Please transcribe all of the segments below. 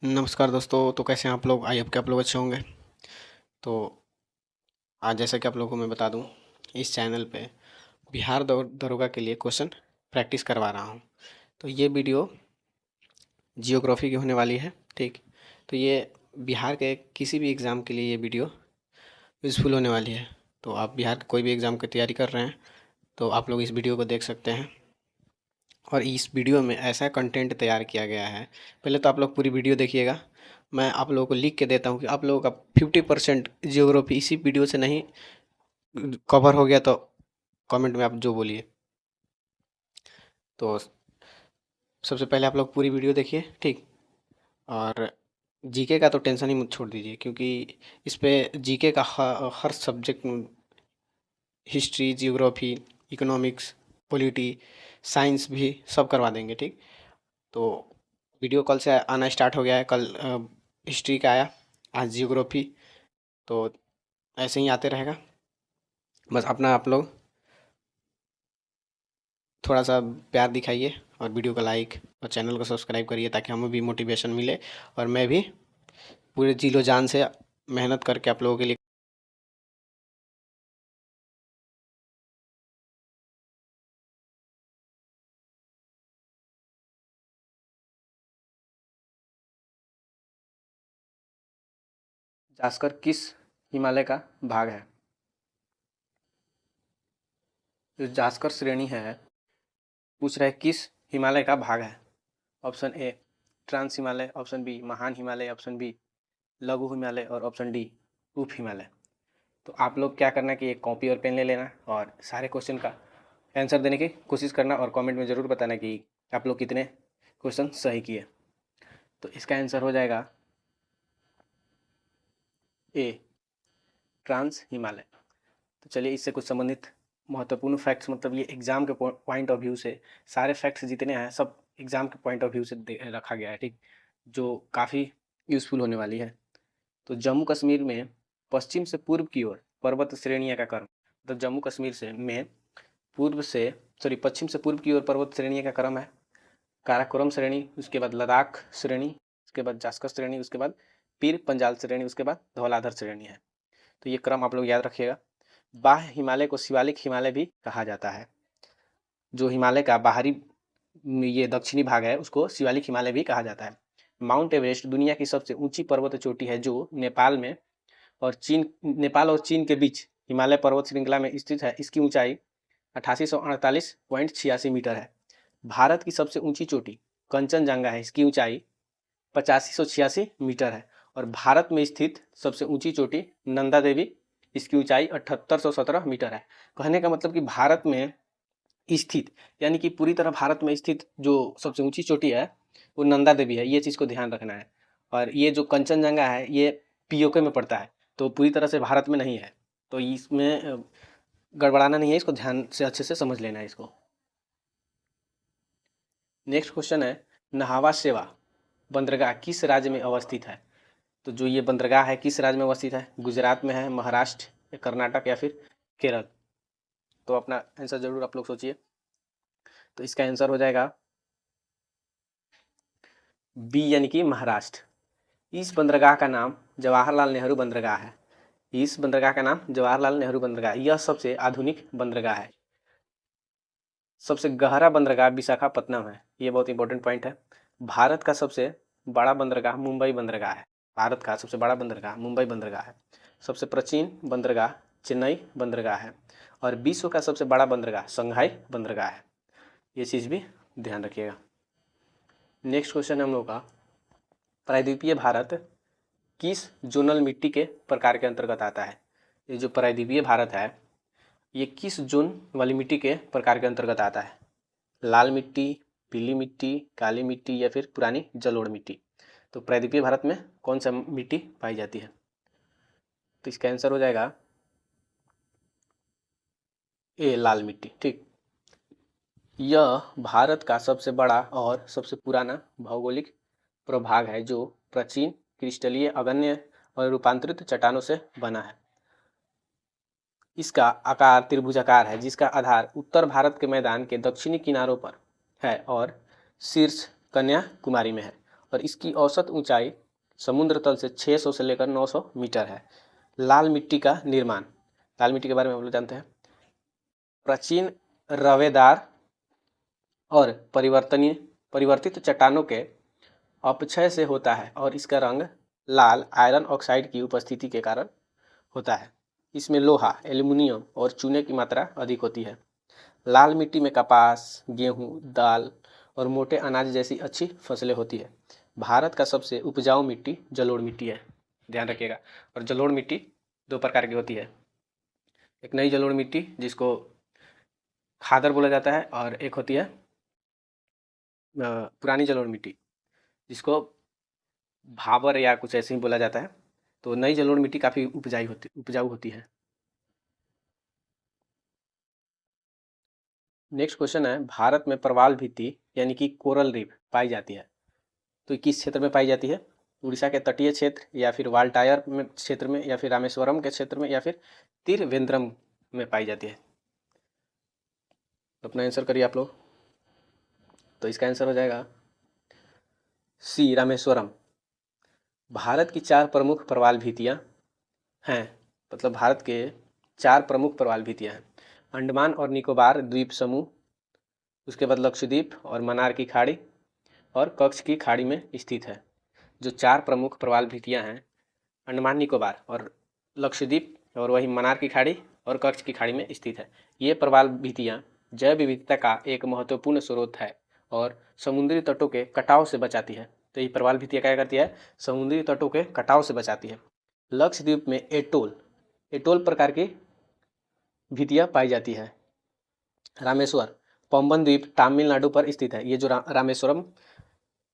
नमस्कार दोस्तों। तो कैसे हैं आप लोग? आई होप कि आप लोग अच्छे होंगे। तो आज जैसा कि आप लोगों को मैं बता दूं, इस चैनल पे बिहार दरोगा के लिए क्वेश्चन प्रैक्टिस करवा रहा हूं। तो ये वीडियो जियोग्राफी की होने वाली है, ठीक। तो ये बिहार के किसी भी एग्ज़ाम के लिए ये वीडियो यूज़फुल होने वाली है। तो आप बिहार के कोई भी एग्ज़ाम की तैयारी कर रहे हैं तो आप लोग इस वीडियो को देख सकते हैं। और इस वीडियो में ऐसा कंटेंट तैयार किया गया है, पहले तो आप लोग पूरी वीडियो देखिएगा। मैं आप लोगों को लिख के देता हूँ कि आप लोगों का 50% जियोग्राफी इसी वीडियो से नहीं कवर हो गया तो कमेंट में आप जो बोलिए। तो सबसे पहले आप लोग पूरी वीडियो देखिए, ठीक। और जीके का तो टेंशन ही मत छोड़ दीजिए, क्योंकि इस पे जीके का हर subject, history, geography, economics, polity, science भी सब करवा देंगे, ठीक। तो वीडियो कल से आना स्टार्ट हो गया है। कल हिस्ट्री का आया, आज जियोग्राफी। तो ऐसे ही आते रहेगा। बस अपना आप लोग थोड़ा सा प्यार दिखाइए और वीडियो को लाइक और चैनल को सब्सक्राइब करिए, ताकि हमें भी मोटिवेशन मिले और मैं भी पूरे जीलो जान से मेहनत करके आप लोगों के लिए। जास्कर किस हिमालय का भाग है? जो जास्कर श्रेणी है, पूछ रहा है किस हिमालय का भाग है। Option A trans Himalaya, option B महान हिमालय, ऑप्शन बी लघु हिमालय और ऑप्शन डी उप हिमालय। तो आप लोग क्या करना कि एक कॉपी और पेन ले लेना और सारे क्वेश्चन का आंसर देने की कोशिश करना और कमेंट में ज़रूर बताना कि आप लोग कितने क्वेश्चन सही किए। तो इसका आंसर हो जाएगा ए ट्रांस हिमालय। तो चलिए इससे कुछ संबंधित महत्वपूर्ण फैक्ट्स, मतलब ये एग्जाम के पॉइंट ऑफ व्यू से सारे फैक्ट्स जितने हैं सब एग्जाम के पॉइंट ऑफ व्यू से रखा गया है, ठीक, जो काफ़ी यूज़फुल होने वाली है। तो जम्मू कश्मीर में पश्चिम से पूर्व की ओर पर्वत श्रेणियाँ का क्रम, मतलब जम्मू कश्मीर से में पूर्व से सॉरी पश्चिम से पूर्व की ओर पर्वत श्रेणियों का क्रम है काराकोरम श्रेणी, उसके बाद लद्दाख श्रेणी, उसके बाद जास्कर श्रेणी, उसके बाद पीर पंजाल श्रेणी, उसके बाद धौलाधर श्रेणी है। तो ये क्रम आप लोग याद रखिएगा। बाह्य हिमालय को शिवालिक हिमालय भी कहा जाता है। जो हिमालय का बाहरी ये दक्षिणी भाग है उसको शिवालिक हिमालय भी कहा जाता है। माउंट एवरेस्ट दुनिया की सबसे ऊंची पर्वत चोटी है, जो नेपाल और चीन के बीच हिमालय पर्वत श्रृंखला में स्थित है। इसकी ऊंचाई 8848.86 मीटर है। भारत की सबसे ऊंची चोटी कंचनजंगा है, इसकी ऊंचाई 8586 मीटर है। और भारत में स्थित सबसे ऊंची चोटी नंदा देवी, इसकी ऊंचाई 7817 मीटर है। कहने का मतलब कि भारत में स्थित, यानी कि पूरी तरह भारत में स्थित जो सबसे ऊंची चोटी है वो नंदा देवी है, ये चीज़ को ध्यान रखना है। और ये जो कंचनजंगा है ये पीओके में पड़ता है, तो पूरी तरह से भारत में नहीं है। तो इसमें गड़बड़ाना नहीं है, इसको ध्यान से अच्छे से समझ लेना है इसको। नेक्स्ट क्वेश्चन है, नहावा शेवा बंदरगाह किस राज्य में अवस्थित है? तो जो ये बंदरगाह है किस राज्य में अवस्थित है? गुजरात में है, महाराष्ट्र या कर्नाटक या फिर केरल? तो अपना आंसर जरूर आप लोग सोचिए। तो इसका आंसर हो जाएगा बी, यानी कि महाराष्ट्र। इस बंदरगाह का नाम जवाहरलाल नेहरू बंदरगाह है। इस बंदरगाह का नाम जवाहरलाल नेहरू बंदरगाह, यह सबसे आधुनिक बंदरगाह है। सबसे गहरा बंदरगाह विशाखापत्तनम है, ये बहुत इंपॉर्टेंट पॉइंट है। भारत का सबसे बड़ा बंदरगाह मुंबई बंदरगाह है। भारत का सबसे बड़ा बंदरगाह मुंबई बंदरगाह है। सबसे प्राचीन बंदरगाह चेन्नई बंदरगाह है। और विश्व का सबसे बड़ा बंदरगाह शंघाई बंदरगाह है। ये चीज़ भी ध्यान रखिएगा। नेक्स्ट क्वेश्चन है हम लोग का, प्रायद्वीपीय भारत किस जोनल मिट्टी के प्रकार के अंतर्गत आता है? ये जो प्रायद्वीपीय भारत है ये किस जोन वाली मिट्टी के प्रकार के अंतर्गत आता है? लाल मिट्टी, पीली मिट्टी, काली मिट्टी या फिर पुरानी जलोढ़ मिट्टी? तो प्रायद्वीपीय भारत में कौन सा मिट्टी पाई जाती है? तो इसका आंसर हो जाएगा ए, लाल मिट्टी, ठीक। यह भारत का सबसे बड़ा और सबसे पुराना भौगोलिक प्रभाग है, जो प्राचीन क्रिस्टलीय अगण्य और रूपांतरित चट्टानों से बना है। इसका आकार त्रिभुजाकार है, जिसका आधार उत्तर भारत के मैदान के दक्षिणी किनारों पर है और शीर्ष कन्याकुमारी में है। और इसकी औसत ऊंचाई समुद्र तल से 600 से लेकर 900 मीटर है। लाल मिट्टी का निर्माण, लाल मिट्टी के बारे में हम लोग जानते हैं, प्राचीन रवेदार और परिवर्तित चट्टानों के अपक्षय से होता है और इसका रंग लाल आयरन ऑक्साइड की उपस्थिति के कारण होता है। इसमें लोहा, एल्यूमिनियम और चूने की मात्रा अधिक होती है। लाल मिट्टी में कपास, गेहूं, दाल और मोटे अनाज जैसी अच्छी फसलें होती है। भारत का सबसे उपजाऊ मिट्टी जलोढ़ मिट्टी है, ध्यान रखिएगा। और जलोढ़ मिट्टी दो प्रकार की होती है, एक नई जलोढ़ मिट्टी जिसको खादर बोला जाता है और एक होती है पुरानी जलोढ़ मिट्टी जिसको भाबर या कुछ ऐसे ही बोला जाता है। तो नई जलोढ़ मिट्टी काफ़ी उपजाऊ होती है। नेक्स्ट क्वेश्चन है, भारत में प्रवाल भित्ति यानी कि कोरल रीफ पाई जाती है, तो किस क्षेत्र में पाई जाती है? उड़ीसा के तटीय क्षेत्र या फिर वाल्टायर में क्षेत्र में या फिर रामेश्वरम के क्षेत्र में या फिर तिरुवेंद्रम में पाई जाती है? तो अपना आंसर करिए आप लोग। तो इसका आंसर हो जाएगा सी, रामेश्वरम। भारत की 4 प्रमुख प्रवाल भित्तियाँ हैं, मतलब भारत के 4 प्रमुख प्रवाल भित्तियाँ हैं। अंडमान और निकोबार द्वीप समूह, उसके बाद लक्षद्वीप और मन्नार की खाड़ी और कच्छ की खाड़ी में स्थित है। जो 4 प्रमुख प्रवाल भित्तियाँ हैं, अंडमान निकोबार और लक्षद्वीप और वही मन्नार की खाड़ी और कच्छ की खाड़ी में स्थित है। ये प्रवाल भित्तियाँ जैव विविधता का एक महत्वपूर्ण स्रोत है और समुद्री तटों के कटाव से बचाती है। तो ये प्रवाल भित्तियाँ क्या करती है? समुद्री तटों के कटाव से बचाती है। लक्षद्वीप में एटोल प्रकार की भित्तियाँ पाई जाती है। रामेश्वर पंबन द्वीप तमिलनाडु पर स्थित है। ये जो रामेश्वरम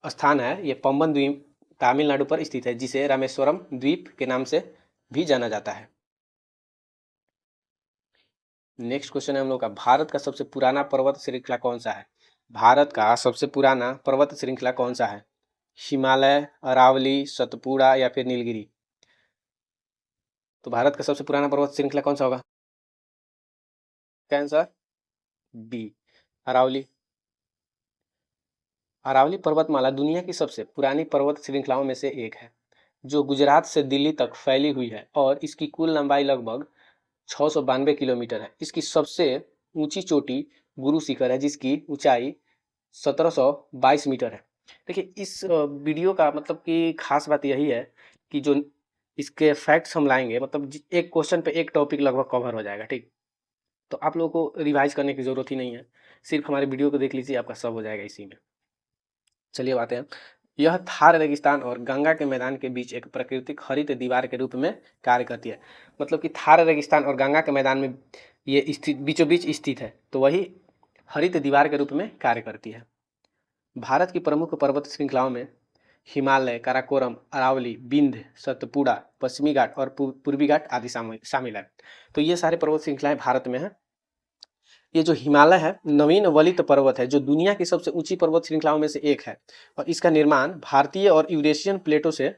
स्थान है, ये पंबन द्वीप तमिलनाडु पर स्थित है, जिसे रामेश्वरम द्वीप के नाम से भी जाना जाता है। नेक्स्ट क्वेश्चन है हम लोग का, भारत का सबसे पुराना पर्वत श्रृंखला कौन सा है? भारत का सबसे पुराना पर्वत श्रृंखला कौन सा है? हिमालय, अरावली, सतपुड़ा या फिर नीलगिरी? तो भारत का सबसे पुराना पर्वत श्रृंखला कौन सा होगा? क्या आंसर? बी, अरावली। अरावली पर्वतमाला दुनिया की सबसे पुरानी पर्वत श्रृंखलाओं में से एक है, जो गुजरात से दिल्ली तक फैली हुई है और इसकी कुल लंबाई लगभग 692 किलोमीटर है। इसकी सबसे ऊंची चोटी गुरु शिखर है, जिसकी ऊंचाई 1722 मीटर है। देखिए, इस वीडियो का मतलब कि खास बात यही है कि जो इसके फैक्ट्स हम लाएंगे, मतलब एक क्वेश्चन पे एक टॉपिक लगभग कवर हो जाएगा, ठीक। तो आप लोगों को रिवाइज करने की ज़रूरत ही नहीं है, सिर्फ हमारे वीडियो को देख लीजिए, आपका सब हो जाएगा इसी में। चलिए अब आते हैं। यह थार रेगिस्तान और गंगा के मैदान के बीच एक प्राकृतिक हरित दीवार के रूप में कार्य करती है। मतलब कि थार रेगिस्तान और गंगा के मैदान में ये स्थित, बीचों बीच स्थित है, तो वही हरित दीवार के रूप में कार्य करती है। भारत की प्रमुख पर्वत श्रृंखलाओं में हिमालय, काराकोरम, अरावली, विंध्य, सतपुड़ा, पश्चिमी घाट और पूर्वी घाट आदि शामिल है। तो ये सारे पर्वत श्रृंखलाएं भारत में हैं। ये जो हिमालय है, नवीन वलित पर्वत है, जो दुनिया की सबसे ऊंची पर्वत श्रृंखलाओं में से एक है और इसका निर्माण भारतीय और यूरेशियन प्लेटों से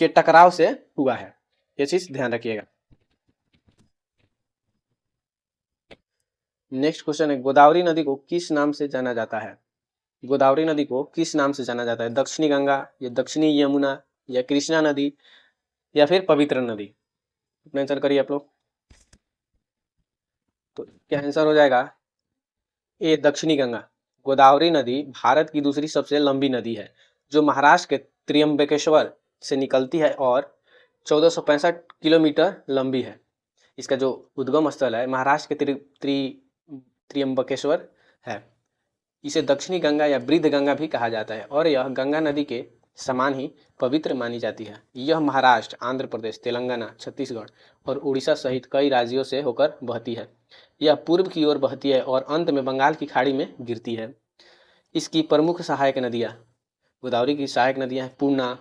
के टकराव से हुआ है। ये चीज ध्यान रखिएगा। नेक्स्ट क्वेश्चन है, गोदावरी नदी को किस नाम से जाना जाता है? गोदावरी नदी को किस नाम से जाना जाता है? दक्षिणी गंगा या दक्षिणी यमुना या कृष्णा नदी या फिर पवित्र नदी? अपना आंसर करिए आप लोग। तो क्या आंसर हो जाएगा? ए, दक्षिणी गंगा। गोदावरी नदी भारत की दूसरी सबसे लंबी नदी है, जो महाराष्ट्र के त्र्यंबकेश्वर से निकलती है और 1465 किलोमीटर लंबी है। इसका जो उद्गम स्थल है महाराष्ट्र के त्र्यंबकेश्वर है। इसे दक्षिणी गंगा या वृद्ध गंगा भी कहा जाता है और यह गंगा नदी के समान ही पवित्र मानी जाती है। यह महाराष्ट्र, आंध्र प्रदेश, तेलंगाना, छत्तीसगढ़ और उड़ीसा सहित कई राज्यों से होकर बहती है। यह पूर्व की ओर बहती है और अंत में बंगाल की खाड़ी में गिरती है। इसकी प्रमुख सहायक नदियाँ, गोदावरी की सहायक नदियाँ हैं पूर्णा,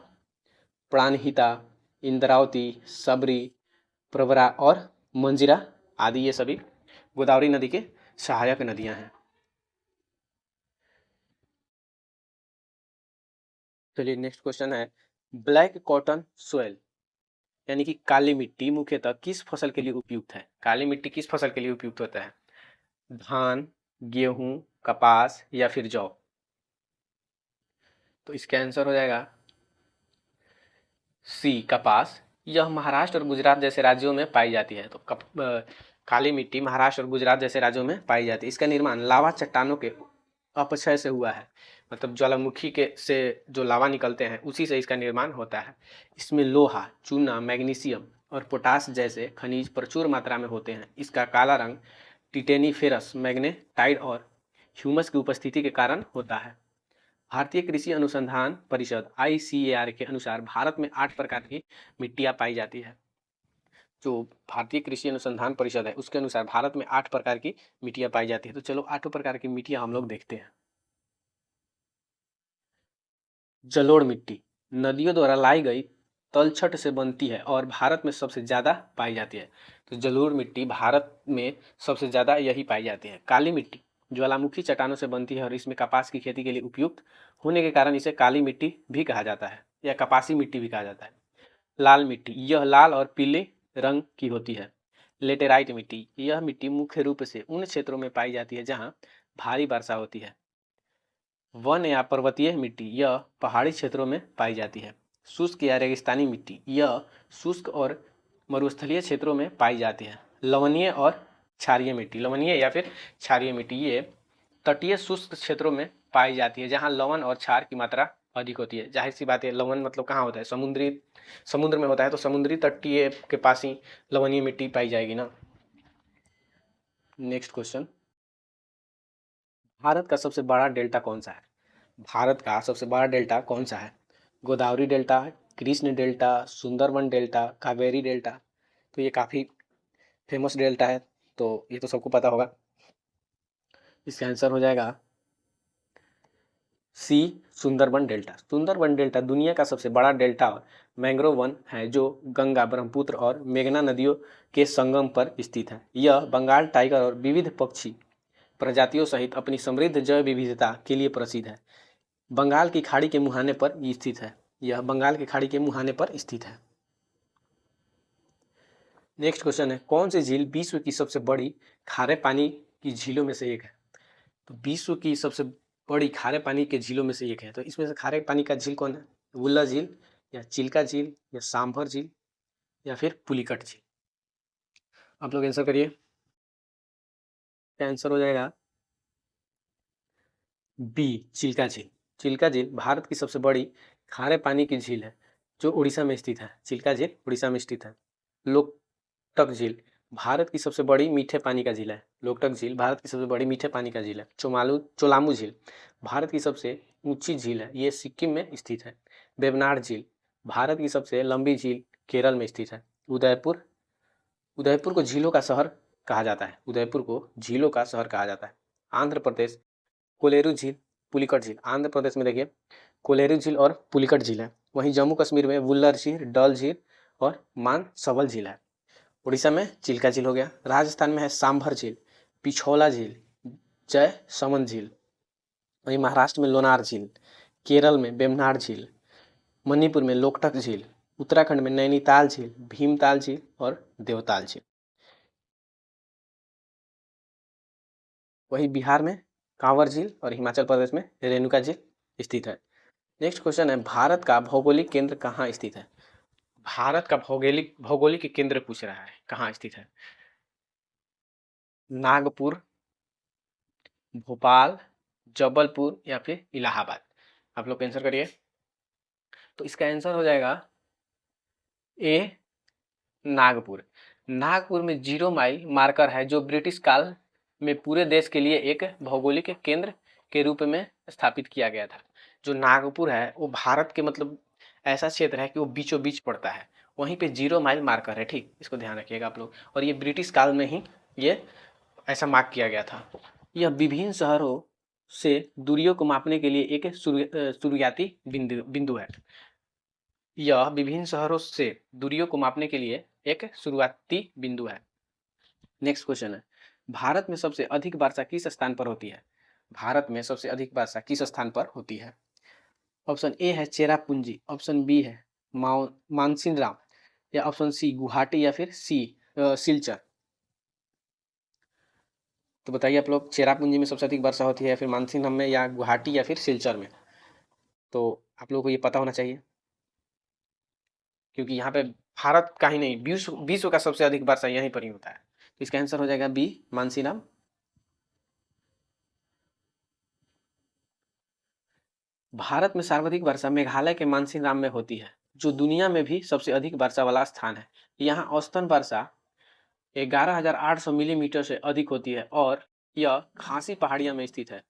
प्राणहिता, इंद्रावती, सबरी, प्रवरा और मंजिरा आदि। ये सभी गोदावरी नदी के सहायक नदियाँ हैं। चलिए नेक्स्ट क्वेश्चन है, ब्लैक कॉटन सोयल यानी कि काली मिट्टी मुख्यतः किस फसल के लिए उपयुक्त है? काली मिट्टी किस फसल के लिए उपयुक्त होता है? धान, गेहूं, कपास या फिर जौ? तो इसका आंसर हो जाएगा सी कपास। यह महाराष्ट्र और गुजरात जैसे राज्यों में पाई जाती है। तो काली मिट्टी महाराष्ट्र और गुजरात जैसे राज्यों में पाई जाती है। इसका निर्माण लावा चट्टानों के अपक्षय से हुआ है, मतलब ज्वालामुखी के से जो लावा निकलते हैं उसी से इसका निर्माण होता है। इसमें लोहा, चूना, मैग्नीशियम और पोटास जैसे खनिज प्रचुर मात्रा में होते हैं। इसका काला रंग टिटेनीफेरस, मैग्नेटाइट और ह्यूमस की उपस्थिति के कारण होता है। भारतीय कृषि अनुसंधान परिषद ICAR के अनुसार भारत में 8 प्रकार की मिट्टियाँ पाई जाती है। जो भारतीय कृषि अनुसंधान परिषद है उसके अनुसार भारत में 8 प्रकार की मिट्टियाँ पाई जाती है। तो चलो 8 प्रकार की मिट्टियाँ हम लोग देखते हैं। जलोढ़ मिट्टी नदियों द्वारा लाई गई तलछट से बनती है और भारत में सबसे ज़्यादा पाई जाती है। तो जलोढ़ मिट्टी भारत में सबसे ज़्यादा यही पाई जाती है। काली मिट्टी ज्वालामुखी चट्टानों से बनती है और इसमें कपास की खेती के लिए उपयुक्त होने के कारण इसे काली मिट्टी भी कहा जाता है या कपासी मिट्टी भी कहा जाता है। लाल मिट्टी यह लाल और पीले रंग की होती है। लेटेराइट मिट्टी यह मिट्टी मुख्य रूप से उन क्षेत्रों में पाई जाती है जहाँ भारी वर्षा होती है। वन या पर्वतीय मिट्टी यह पहाड़ी क्षेत्रों में पाई जाती है। शुष्क या रेगिस्तानी मिट्टी यह शुष्क और मरुस्थलीय क्षेत्रों में पाई जाती है। लवणीय और क्षारीय मिट्टी लवणीय या फिर क्षारीय मिट्टी ये तटीय शुष्क क्षेत्रों में पाई जाती है जहाँ लवण और क्षार की मात्रा अधिक होती है। जाहिर सी बात है, लवण मतलब कहाँ होता है, समुद्र में होता है, तो समुद्री तटीय के पास ही लवणीय मिट्टी पाई जाएगी ना। नेक्स्ट क्वेश्चन, भारत का सबसे बड़ा डेल्टा कौन सा है? भारत का सबसे बड़ा डेल्टा कौन सा है? Godavari delta, Krishna delta, Sundarban delta, Kaveri delta. तो ये काफ़ी फेमस डेल्टा है, तो ये तो सबको पता होगा। इसका आंसर हो जाएगा सी सुंदरबन डेल्टा। सुंदरबन डेल्टा दुनिया का सबसे बड़ा डेल्टा और मैंग्रोव वन है जो गंगा, ब्रह्मपुत्र और मेघना नदियों के संगम पर स्थित है। यह बंगाल टाइगर और विविध पक्षी प्रजातियों सहित अपनी समृद्ध जैव विविधता के लिए प्रसिद्ध है। बंगाल की खाड़ी के मुहाने पर स्थित है। यह बंगाल की खाड़ी के मुहाने पर स्थित है। नेक्स्ट क्वेश्चन है, कौन सी झील विश्व की सबसे बड़ी खारे पानी की झीलों में से एक है? तो विश्व की सबसे बड़ी खारे पानी के झीलों में से एक है। तो इसमें से खारे पानी का झील कौन है? वुल्ला झील या चिल्का झील या सांभर झील या फिर पुलिकट झील? आप लोग आंसर करिए। आंसर हो जाएगा बी चिल्का झील। चिल्का झील भारत की सबसे बड़ी खारे पानी की झील है जो उड़ीसा में स्थित है। चिल्का झील उड़ीसा में स्थित है। लोकटक झील भारत की सबसे बड़ी मीठे पानी का झील है। लोकटक झील भारत की सबसे बड़ी मीठे पानी का झील है। चोलामू झील भारत की सबसे ऊंची झील है, ये सिक्किम में स्थित है। वेबनाड झील भारत की सबसे लंबी झील केरल में स्थित है। उदयपुर उदयपुर को झीलों का शहर कहा जाता है। उदयपुर को झीलों का शहर कहा जाता है। आंध्र प्रदेश कोलेरू झील, पुलिकट झील। आंध्र प्रदेश में देखिए कोलेरू झील और पुलिकट झील है। वहीं जम्मू कश्मीर में वुल्लर झील, डल झील और मानसबल झील है। उड़ीसा में चिल्का झील हो गया। राजस्थान में है सांभर झील, पिछौला झील, जय समन झील। वहीं महाराष्ट्र में लोनार झील, केरल में वेम्बनाड झील, मणिपुर में लोकटक झील, उत्तराखंड में नैनीताल झील, भीमताल झील और देवताल झील। वहीं बिहार में कांवर झील और हिमाचल प्रदेश में रेणुका झील स्थित है। नेक्स्ट क्वेश्चन है, भारत का भौगोलिक केंद्र कहाँ स्थित है? भारत का भौगोलिक केंद्र पूछ रहा है, कहाँ स्थित है? नागपुर, भोपाल, जबलपुर या फिर इलाहाबाद? आप लोग आंसर करिए। तो इसका आंसर हो जाएगा ए नागपुर। नागपुर में 0 माइल मार्कर है जो ब्रिटिश काल में पूरे देश के लिए एक भौगोलिक केंद्र के रूप में स्थापित किया गया था। जो नागपुर है वो भारत के मतलब ऐसा क्षेत्र है कि वो बीचों बीच पड़ता है। वहीं पे 0 माइल मार्कर है, ठीक, इसको ध्यान रखिएगा आप लोग। और ये ब्रिटिश काल में ही ये ऐसा मार्क किया गया था। यह विभिन्न शहरों से दूरियों को मापने के लिए एक शुरुआती बिंदु है। यह विभिन्न शहरों से दूरियों को मापने के लिए एक शुरुआती बिंदु है। नेक्स्ट क्वेश्चन है, भारत में सबसे अधिक वर्षा किस स्थान पर होती है? भारत में सबसे अधिक वर्षा किस स्थान पर होती है? ऑप्शन ए है चेरापूंजी, ऑप्शन बी है मानसिनराम या ऑप्शन सी गुवाहाटी या फिर सिलचर। तो बताइए आप लोग, चेरापूंजी में सबसे अधिक वर्षा होती है या फिर मानसिनराम में या गुवाहाटी या फिर सिलचर में? तो आप लोगों को ये पता होना चाहिए, क्योंकि यहाँ पे भारत का ही नहीं विश्व का सबसे अधिक वर्षा यहीं पर ही होता है। तो इसका आंसर हो जाएगा बी, मानसीराम। भारत में सर्वाधिक वर्षा मेघालय के मानसीराम में होती है, जो दुनिया में भी सबसे अधिक वर्षा वाला स्थान है। यहाँ औसतन वर्षा 11,800 मिलीमीटर से अधिक होती है और यह खासी पहाड़ियां में स्थित है।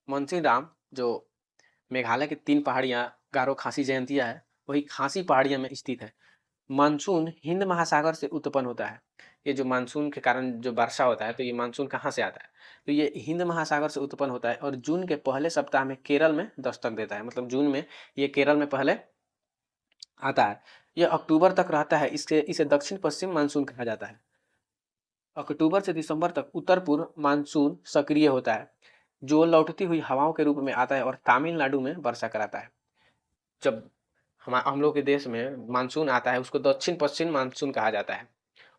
मानसीराम जो मेघालय की 3 पहाड़ियां गारो, खासी, जयंतिया है, वही खासी पहाड़ियां में स्थित है। मानसून हिंद महासागर से उत्पन्न होता है। ये जो मानसून के कारण जो वर्षा होता है, तो ये मानसून कहाँ से आता है? तो ये हिंद महासागर से उत्पन्न होता है और जून के पहले सप्ताह में केरल में दस्तक देता है। मतलब जून में ये केरल में पहले आता है। यह अक्टूबर तक रहता है। इसे दक्षिण पश्चिम मानसून कहा जाता है। अक्टूबर से दिसंबर तक उत्तर पूर्व मानसून सक्रिय होता है, जो लौटती हुई हवाओं के रूप में आता है और तमिलनाडु में वर्षा कराता है। जब हम लोग के देश में मानसून आता है, उसको दक्षिण पश्चिम मानसून कहा जाता है,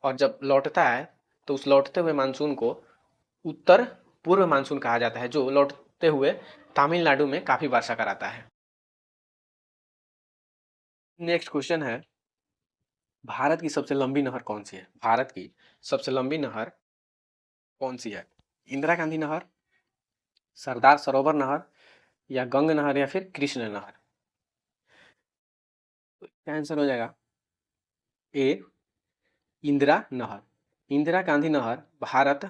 और जब लौटता है तो उस लौटते हुए मानसून को उत्तर पूर्व मानसून कहा जाता है, जो लौटते हुए तमिलनाडु में काफी वर्षा कराता है। नेक्स्ट क्वेश्चन है, भारत की सबसे लंबी नहर कौन सी है? भारत की सबसे लंबी नहर कौन सी है? इंदिरा गांधी नहर, सरदार सरोवर नहर, या गंग नहर, या फिर कृष्ण नहर? तो आंसर हो जाएगा ए, इंदिरा नहर। इंदिरा गांधी नहर भारत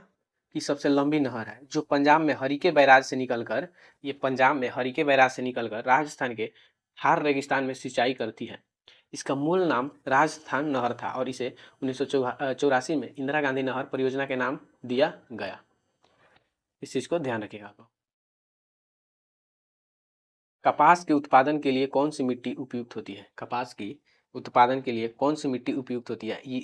की सबसे लंबी नहर है, जो पंजाब में हरिके बैराज से निकलकर राजस्थान के थार रेगिस्तान में सिंचाई करती है। इसका मूल नाम राजस्थान नहर था और इसे 1984 में इंदिरा गांधी नहर परियोजना के नाम दिया गया। इस चीज को ध्यान रखिएगा आप। कपास के उत्पादन के लिए कौन सी मिट्टी उपयुक्त होती है? कपास की उत्पादन के लिए कौन सी मिट्टी उपयुक्त होती है? ये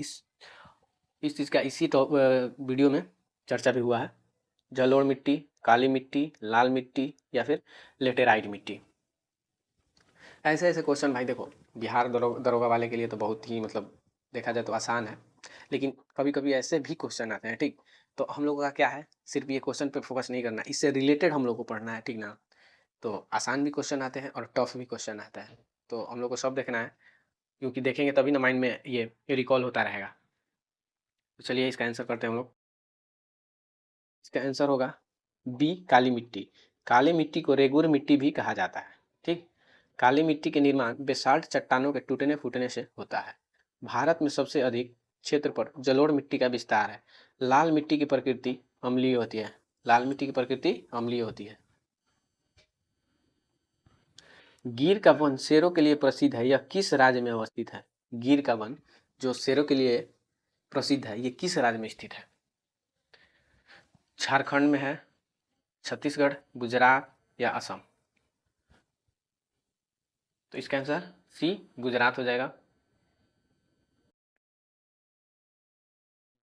इस चीज का इसी वीडियो में चर्चा भी हुआ है। जलोढ़ मिट्टी, काली मिट्टी, लाल मिट्टी, या फिर लेटेराइट मिट्टी। ऐसे ऐसे क्वेश्चन भाई देखो, बिहार दरोगा वाले के लिए तो बहुत ही मतलब देखा जाए तो आसान है, लेकिन कभी कभी ऐसे भी क्वेश्चन आते हैं। ठीक, तो हम लोगों का क्या है, सिर्फ ये क्वेश्चन पे फोकस नहीं करना, इससे रिलेटेड हम लोग को पढ़ना है। ठीक ना? तो आसान भी क्वेश्चन आते हैं और टफ भी क्वेश्चन आता है, तो हम लोग को सब देखना है, क्योंकि देखेंगे तभी ना माइंड में ये रिकॉल होता रहेगा। तो चलिए इसका आंसर करते हैं हम लोग। इसका आंसर होगा बी, काली मिट्टी। काली मिट्टी को रेगुर मिट्टी भी कहा जाता है। ठीक, काली मिट्टी के निर्माण बेसाल्ट चट्टानों के टूटने फूटने से होता है। भारत में सबसे अधिक क्षेत्र पर जलोढ़ मिट्टी का विस्तार है। लाल मिट्टी की प्रकृति अम्लीय होती है। लाल मिट्टी की प्रकृति अम्लीय होती है। गिर का वन शेरों के लिए प्रसिद्ध है, यह किस राज्य में अवस्थित है? गिर का वन जो शेरों के लिए प्रसिद्ध है, ये किस राज्य में स्थित है? झारखंड में है, छत्तीसगढ़, गुजरात, या असम? तो इसका आंसर सी, गुजरात हो जाएगा।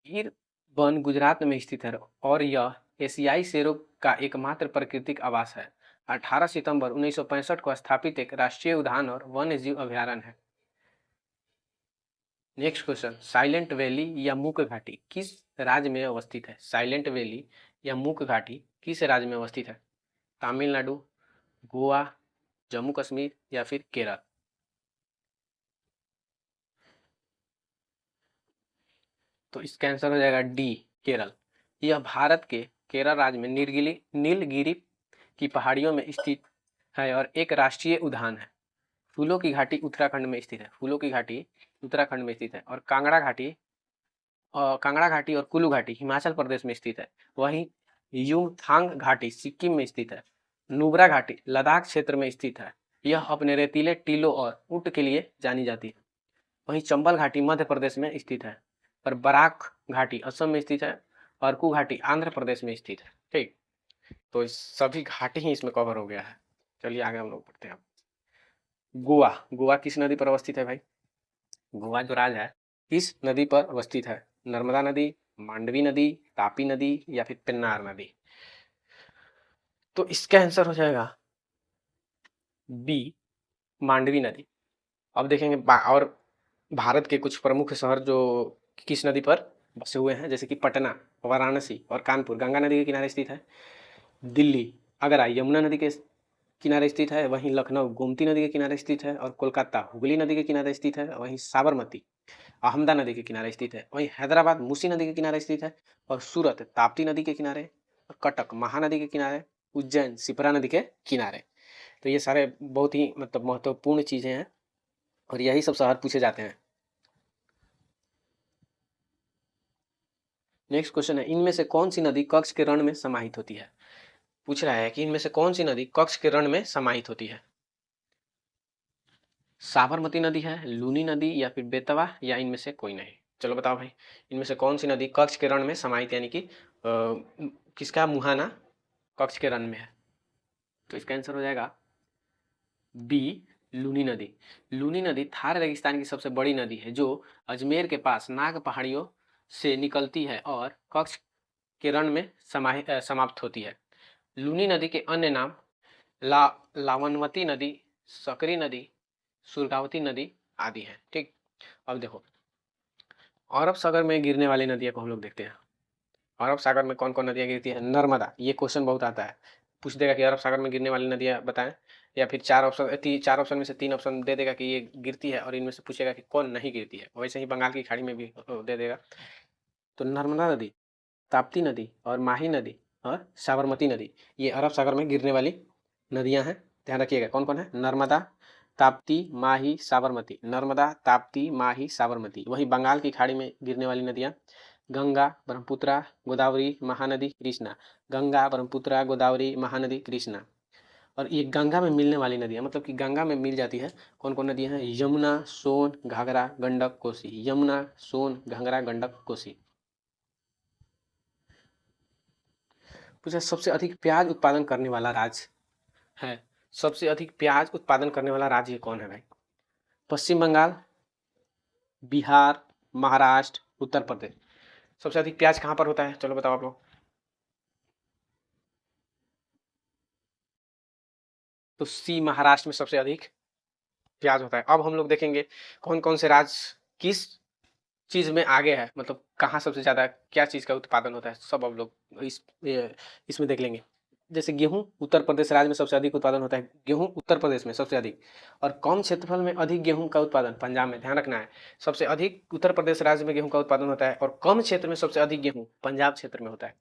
गिर वन गुजरात में स्थित है और यह एशियाई शेरों का एकमात्र प्राकृतिक आवास है। 18 सितंबर 1965 को स्थापित एक राष्ट्रीय उद्यान और वन्य जीव अभयारण्य है। नेक्स्ट क्वेश्चन, साइलेंट वैली या मूक घाटी किस राज्य में अवस्थित है? साइलेंट वैली या मूक घाटी किस राज्य में अवस्थित है? तमिलनाडु, गोवा, जम्मू कश्मीर, या फिर केरल? तो इसका आंसर हो जाएगा डी, केरल। यह भारत के केरल राज्य में नीलगिरी की पहाड़ियों में स्थित है और एक राष्ट्रीय उद्यान है। फूलों की घाटी उत्तराखंड में स्थित है। फूलों की घाटी उत्तराखंड में स्थित है और कांगड़ा घाटी और कुल्लू घाटी हिमाचल प्रदेश में स्थित है। वहीं युमथांग घाटी सिक्किम में स्थित है। नुब्रा घाटी लद्दाख क्षेत्र में स्थित है। यह अपने रेतीले टीलों और ऊंट के लिए जानी जाती है। वहीं चंबल घाटी मध्य प्रदेश में स्थित है और बराक घाटी असम में स्थित है और कू घाटी आंध्र प्रदेश में स्थित है। ठीक, तो इस सभी घाटी ही इसमें कवर हो गया है। चलिए आगे हम लोग पढ़ते हैं। गोवा, गोवा किस नदी पर अवस्थित है भाई? गोवा जो राज्य है किस नदी पर अवस्थित है? नर्मदा नदी, मांडवी नदी, तापी नदी, या फिर पेन्नार नदी? तो इसका आंसर हो जाएगा बी, मांडवी नदी। अब देखेंगे और भारत के कुछ प्रमुख शहर जो किस नदी पर बसे हुए हैं, जैसे कि पटना, वाराणसी और कानपुर गंगा नदी के किनारे स्थित है। दिल्ली, आगरा यमुना नदी के किनारे स्थित है, वहीं लखनऊ गोमती नदी के किनारे स्थित है, और कोलकाता हुगली नदी के किनारे स्थित है, वहीं साबरमती अहमदा नदी के किनारे स्थित है, वहीं हैदराबाद मूसी नदी के किनारे स्थित है, और सूरत ताप्ती नदी के किनारे, और कटक महानदी के किनारे, उज्जैन शिप्रा नदी के किनारे। तो ये सारे बहुत ही मतलब महत्वपूर्ण चीज़ें हैं और यही सब शहर पूछे जाते हैं। नेक्स्ट क्वेश्चन है, इनमें से कौन सी नदी कक्ष के रण में समाहित होती है? पूछ रहा है कि इनमें से कौन सी नदी कक्ष के रण में समाहित होती है? साबरमती नदी है, लूनी नदी, या फिर बेतवा, या इनमें से कोई नहीं? चलो बताओ भाई, इनमें से कौन सी नदी कक्ष के रण में समाहित यानी कि किसका मुहाना कक्ष के रण में है? तो इसका आंसर हो जाएगा बी, लूनी नदी। लूनी नदी थार रेगिस्तान की सबसे बड़ी नदी है जो अजमेर के पास नाग पहाड़ियों से निकलती है और कक्ष के रण में समाप्त होती है। लूनी नदी के अन्य नाम लावणवती नदी, सकरी नदी, सुरगावती नदी आदि हैं। ठीक, अब देखो अरब सागर में गिरने वाली नदियां को हम लोग देखते हैं। अरब सागर में कौन कौन नदियां गिरती है? नर्मदा, ये क्वेश्चन बहुत आता है, पूछ देगा कि अरब सागर में गिरने वाली नदियां बताएं, या फिर चार ऑप्शन में से 3 ऑप्शन दे देगा कि ये गिरती है, और इनमें से पूछेगा कि कौन नहीं गिरती है। वैसे ही बंगाल की खाड़ी में भी दे देगा। तो नर्मदा नदी, ताप्ती नदी, और माही नदी, और साबरमती नदी, ये अरब सागर में गिरने वाली नदियां हैं। ध्यान रखिएगा कौन कौन है, नर्मदा, ताप्ती, माही, साबरमती। नर्मदा, ताप्ती, माही, साबरमती। वहीं बंगाल की खाड़ी में गिरने वाली नदियां गंगा, ब्रह्मपुत्रा, गोदावरी, महानदी, कृष्णा। गंगा, ब्रह्मपुत्रा, गोदावरी, महानदी, कृष्णा। और ये गंगा में मिलने वाली नदियां, मतलब कि गंगा में मिल जाती है, कौन कौन नदियां हैं? यमुना, सोन, घाघरा, गंडक, कोसी। यमुना, सोन, घाघरा, गंडक, कोसी। पूछा सबसे अधिक प्याज उत्पादन करने वाला राज्य है, सबसे अधिक प्याज उत्पादन करने वाला राज्य कौन है भाई? पश्चिम बंगाल, बिहार, महाराष्ट्र, उत्तर प्रदेश। सबसे अधिक प्याज कहाँ पर होता है? चलो बताओ आप लोग। तो सी, महाराष्ट्र में सबसे अधिक प्याज होता है। अब हम लोग देखेंगे कौन कौन से राज्य किस चीज में आगे है, मतलब कहाँ सबसे ज्यादा क्या चीज का उत्पादन होता है, सब अब लोग इसमें देख लेंगे। जैसे गेहूं, उत्तर प्रदेश राज्य में सबसे अधिक उत्पादन होता है गेहूं, उत्तर प्रदेश में सबसे अधिक। और कम क्षेत्रफल में अधिक गेहूं का उत्पादन पंजाब में, ध्यान रखना है। सबसे अधिक उत्तर प्रदेश राज्य में गेहूं का उत्पादन होता है, और कम क्षेत्र में सबसे अधिक गेहूं पंजाब क्षेत्र में होता है।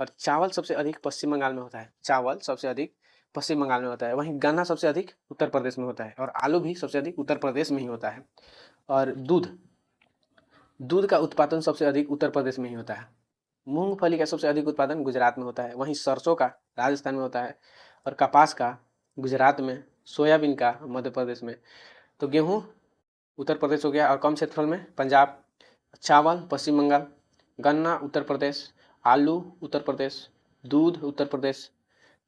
और चावल सबसे अधिक पश्चिम बंगाल में होता है, चावल सबसे अधिक पश्चिम बंगाल में होता है। वहीं गन्ना सबसे अधिक उत्तर प्रदेश में होता है, और आलू भी सबसे अधिक उत्तर प्रदेश में ही होता है। और दूध, दूध का उत्पादन सबसे अधिक उत्तर प्रदेश में ही होता है। मूंगफली का सबसे अधिक उत्पादन गुजरात में होता है। वहीं सरसों का राजस्थान में होता है, और कपास का गुजरात में, सोयाबीन का मध्य प्रदेश में। तो गेहूं उत्तर प्रदेश हो गया, और कम क्षेत्रफल में पंजाब। चावल पश्चिम बंगाल, गन्ना उत्तर प्रदेश, आलू उत्तर प्रदेश, दूध उत्तर प्रदेश,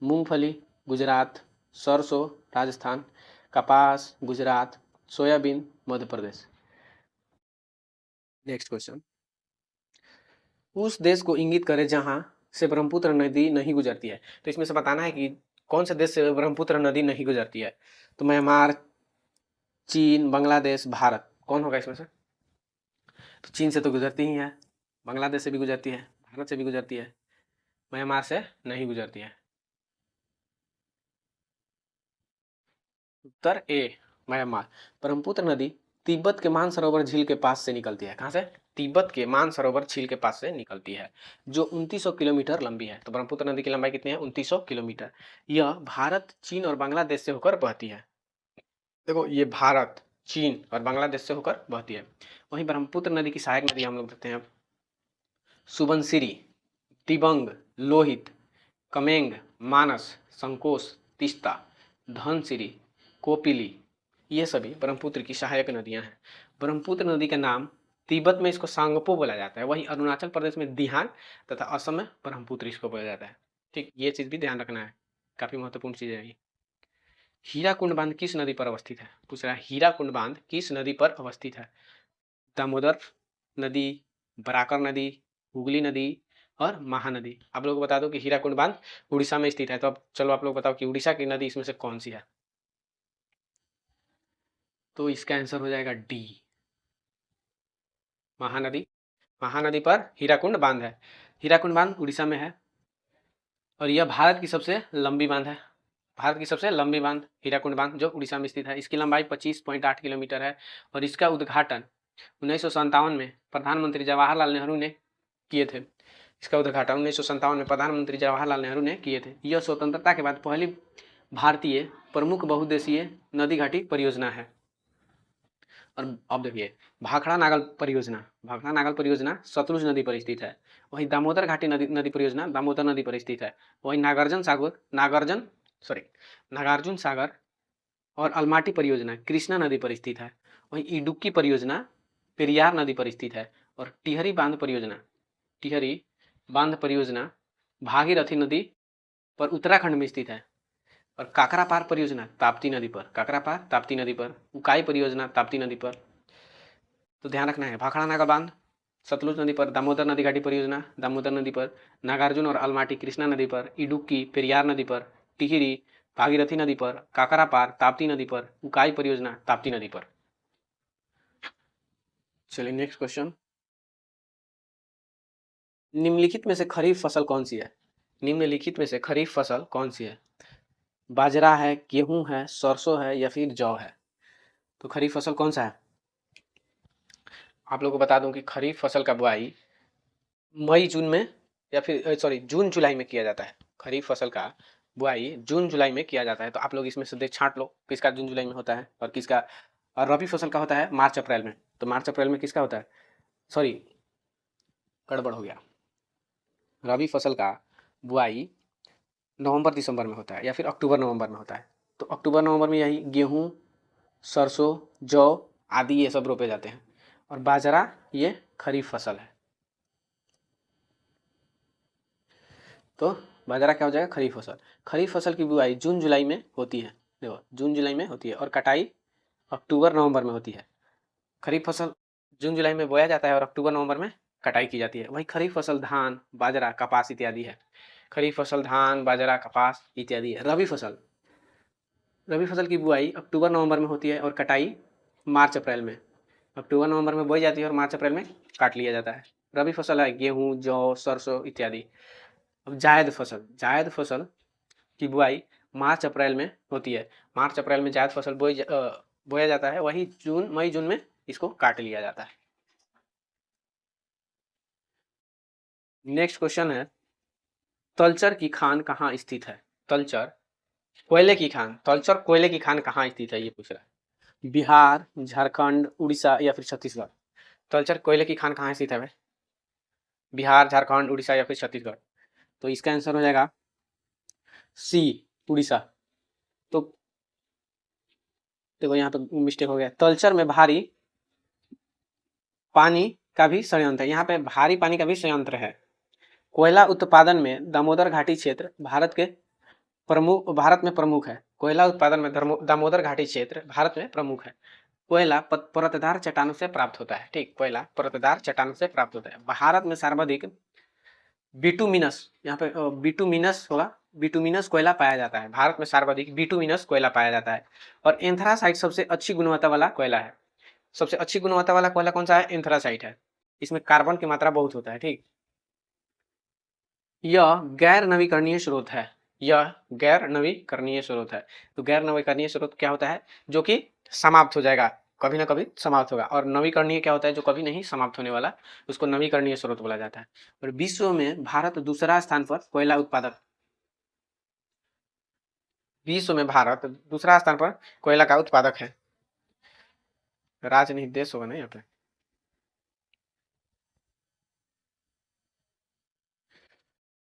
मूंगफली गुजरात, सरसों राजस्थान, कपास Gujarat, soybean Madhya Pradesh. Next question, उस देश को इंगित करें जहां से ब्रह्मपुत्र नदी नहीं गुजरती है। तो इसमें से बताना है कि कौन से देश से ब्रह्मपुत्र नदी नहीं गुजरती है। तो म्यांमार, चीन, बांग्लादेश, भारत, कौन होगा इसमें से? तो चीन से तो गुजरती ही है, बांग्लादेश से भी गुजरती है, भारत से भी गुजरती है, म्यांमार से नहीं गुजरती है। उत्तर ए, म्यांमार। ब्रह्मपुत्र नदी तिब्बत के मानसरोवर झील के पास से निकलती है। कहाँ से? तिब्बत के मानसरोवर झील के पास से निकलती है, जो 2900 किलोमीटर लंबी है। तो ब्रह्मपुत्र नदी की लंबाई कितनी है? 2900 किलोमीटर। यह भारत, चीन और बांग्लादेश से होकर बहती है। देखो ये भारत, चीन और बांग्लादेश से होकर बहती है। वहीं ब्रह्मपुत्र नदी की सहायक नदी हम लोग देखते हैं, सुबनसिरी, दिबंग, लोहित, कमेंग, मानस, संकोश, तीस्ता, धनसिरी, कोपिली, ये सभी ब्रह्मपुत्र की सहायक नदियां हैं। ब्रह्मपुत्र नदी का नाम तिब्बत में इसको सांगपो बोला जाता है, वहीं अरुणाचल प्रदेश में दिहांग तथा असम में ब्रह्मपुत्र इसको बोला जाता है। ठीक, ये चीज भी ध्यान रखना है, काफी महत्वपूर्ण चीज है ये। हीराकुंड बांध किस नदी पर अवस्थित है? पूछ रहा है हीराकुंड बांध किस नदी पर अवस्थित है? दामोदर नदी, बराकर नदी, हुगली नदी, और महानदी। आप लोग बता दो कि हीराकुंड बांध उड़ीसा में स्थित है। तो अब चलो आप लोग बताओ कि उड़ीसा की नदी इसमें से कौन सी है? तो इसका आंसर हो जाएगा डी, महानदी। महानदी पर हीराकुंड बांध है। हीराकुंड बांध उड़ीसा में है, और यह भारत की सबसे लंबी बांध है। भारत की सबसे लंबी बांध हीराकुंड बांध जो उड़ीसा में स्थित है। इसकी लंबाई 25.8 किलोमीटर है और इसका उद्घाटन 1957 में प्रधानमंत्री जवाहरलाल नेहरू ने किए थे। इसका उद्घाटन 1957 में प्रधानमंत्री जवाहरलाल नेहरू ने किए थे। यह स्वतंत्रता के बाद पहली भारतीय प्रमुख बहुउद्देशीय नदी घाटी परियोजना है। और अब देखिए भाखड़ा नागल परियोजना सतलुज नदी पर स्थित है। वही दामोदर घाटी नदी परियोजना दामोदर नदी पर स्थित है। वही नागार्जुन सागर और अलमाटी परियोजना कृष्णा नदी पर स्थित है। वही इडुक्की परियोजना पेरियार नदी पर स्थित है। और टिहरी बांध परियोजना भागीरथी नदी पर उत्तराखंड में स्थित है। और काकरापार परियोजना ताप्ती नदी पर, उकाई परियोजना ताप्ती नदी पर। तो ध्यान रखना है, भाखड़ा नागा बांध सतलुज नदी पर, दामोदर नदी घाटी परियोजना दामोदर नदी पर, नागार्जुन और अलमाटी कृष्णा नदी पर, इडुक्की पेरियार नदी पर, टिहरी भागीरथी नदी पर, काकरापार ताप्ती नदी पर, उकाई परियोजना ताप्ती नदी पर। चलिए नेक्स्ट क्वेश्चन, निम्नलिखित में से खरीफ फसल कौन सी है? निम्नलिखित में से खरीफ फसल कौन सी है? बाजरा है, गेहूं है, सरसों है या फिर जौ है? तो खरीफ फसल कौन सा है? आप लोगों को बता दूं कि खरीफ फसल का बुआई मई जून में या फिर जून जुलाई में किया जाता है। खरीफ फसल का बुआई जून जुलाई में किया जाता है। तो आप लोग इसमें से देख छांट लो किसका जून जुलाई में होता है और किसका, और रबी फसल का होता है मार्च अप्रैल में। तो मार्च अप्रैल में किसका होता है, गड़बड़ हो गया, रबी फसल का बुआई नवंबर दिसंबर में होता है या फिर अक्टूबर नवंबर में होता है। तो अक्टूबर नवंबर में यही गेहूं, सरसों, जौ आदि ये सब रोपे जाते हैं। और बाजरा ये खरीफ फसल है। तो बाजरा क्या हो जाएगा, खरीफ फसल। खरीफ फसल की बुआई जून जुलाई में होती है, देखो जून जुलाई में होती है और कटाई अक्टूबर नवंबर में होती है। खरीफ फसल जून जुलाई में बोया जाता है और अक्टूबर नवंबर में कटाई की जाती है। वही खरीफ फसल धान, बाजरा, कपास इत्यादि है। खरीफ फसल धान, बाजरा, कपास इत्यादि है। रबी फसल की बुआई अक्टूबर नवंबर में होती है और कटाई मार्च अप्रैल में। अक्टूबर नवंबर में बोई जाती है और मार्च अप्रैल में काट लिया जाता है। रबी फसल है गेहूं, जौ, सरसों इत्यादि। अब जायद फसल की बुआई मार्च अप्रैल में होती है। मार्च अप्रैल में जायद फसल बोया जाता है। वही मई जून में इसको काट लिया जाता है। नेक्स्ट क्वेश्चन है, तलचर की खान कहाँ स्थित है? तलचर कोयले की खान कहाँ स्थित है, ये पूछ रहा है। बिहार, झारखंड, उड़ीसा या फिर छत्तीसगढ़? तलचर कोयले की खान कहाँ स्थित है भाई? बिहार, झारखंड, उड़ीसा या फिर छत्तीसगढ़? तो इसका आंसर हो जाएगा सी, उड़ीसा। तो देखो यहाँ पे मिस्टेक हो गया, तलचर में भारी पानी का भी संयंत्र है। यहाँ पे भारी पानी का भी संयंत्र है। कोयला उत्पादन में दामोदर घाटी क्षेत्र भारत में प्रमुख है। कोयला उत्पादन में दामोदर घाटी क्षेत्र भारत में प्रमुख है। कोयला परतदार चट्टानों से प्राप्त होता है। ठीक, कोयला परतदार चट्टानों से प्राप्त होता है। भारत में सर्वाधिक बिटुमिनस, यहाँ पे बिटुमिनस होगा, बिटुमिनस कोयला पाया जाता है। भारत में सर्वाधिक बिटुमिनस कोयला पाया जाता है। और एंथ्रासाइट सबसे अच्छी गुणवत्ता वाला कोयला है। सबसे अच्छी गुणवत्ता वाला कोयला कौन सा है? एंथ्रासाइट है। इसमें कार्बन की मात्रा बहुत होता है। ठीक, यह गैर नवीकरणीय स्रोत है। तो गैर नवीकरणीय स्रोत क्या होता है? जो कि समाप्त हो जाएगा, कभी ना कभी समाप्त होगा। और नवीकरणीय क्या होता है? जो कभी नहीं समाप्त होने वाला, उसको नवीकरणीय स्रोत बोला जाता है। और विश्व में भारत दूसरा स्थान पर कोयला उत्पादक, विश्व में भारत दूसरा स्थान पर कोयला का उत्पादक है। राजनीतिक देश होगा ना यहाँ पे।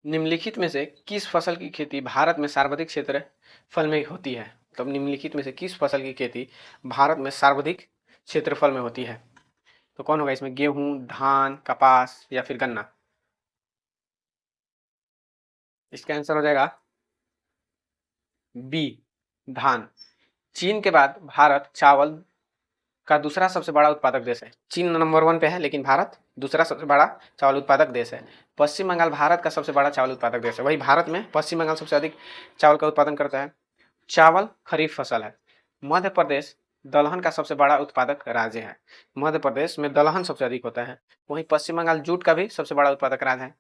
निम्नलिखित में से किस फसल की खेती भारत में सर्वाधिक क्षेत्रफल में होती है? तब निम्नलिखित में से किस फसल की खेती भारत में सर्वाधिक क्षेत्रफल में होती है? तो कौन होगा इसमें? गेहूं, धान, कपास या फिर गन्ना? इसका आंसर हो जाएगा बी, धान। चीन के बाद भारत चावल का दूसरा सबसे बड़ा उत्पादक देश है। चीन नंबर 1 पे है, लेकिन भारत दूसरा सबसे बड़ा चावल उत्पादक देश है। पश्चिम बंगाल भारत का सबसे बड़ा चावल उत्पादक देश है। वही भारत में पश्चिम बंगाल सबसे अधिक चावल का उत्पादन करता है। चावल खरीफ फसल है। मध्य प्रदेश दलहन का सबसे बड़ा उत्पादक राज्य है। मध्य प्रदेश में दलहन सबसे अधिक होता है। वहीं पश्चिम बंगाल जूट का भी सबसे बड़ा उत्पादक राज्य है।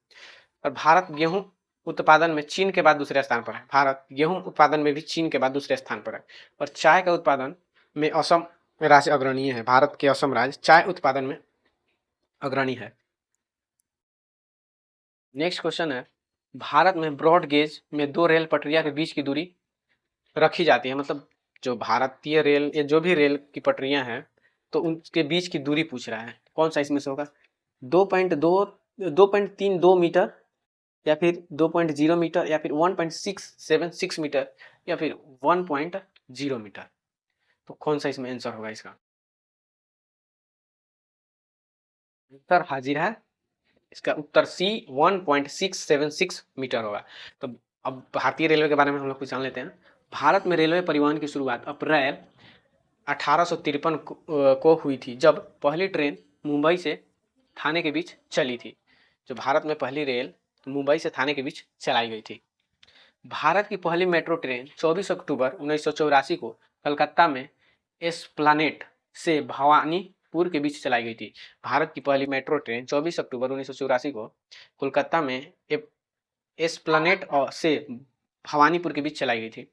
और भारत गेहूं उत्पादन में चीन के बाद दूसरे स्थान पर है। भारत गेहूं उत्पादन में भी चीन के बाद दूसरे स्थान पर है। और चाय का उत्पादन में असम राज्य अग्रणीय है। भारत के असम राज्य चाय उत्पादन में अग्रणी है। नेक्स्ट क्वेश्चन है, भारत में ब्रॉड गेज में दो रेल पटरिया के बीच की दूरी रखी जाती है। मतलब जो भारतीय रेल या जो भी रेल की पटरियां हैं तो उनके बीच की दूरी पूछ रहा है। कौन सा इसमें से होगा? 2.32 मीटर या फिर 2.0 मीटर या फिर 1.676 मीटर या फिर 1.0 मीटर। तो कौन सा इसमें आंसर होगा इसका? उत्तर हाजिर है। इसका उत्तर सी 1.676 मीटर होगा। तो अब भारतीय रेलवे के बारे में हम लोग कुछ जान लेते हैं। भारत में रेलवे परिवहन की शुरुआत अप्रैल 1853 को हुई थी, जब पहली ट्रेन मुंबई से थाने के बीच चली थी। जो भारत में पहली रेल मुंबई से थाने के बीच चलाई गई थी। भारत की पहली मेट्रो ट्रेन 24 अक्टूबर 1984 को कलकत्ता में एस्प्लानेड से भवानीपुर के बीच चलाई गई थी। भारत की पहली मेट्रो ट्रेन 24 अक्टूबर 1984 को कोलकाता में एस्प्लानेड से भवानीपुर के बीच चलाई गई थी।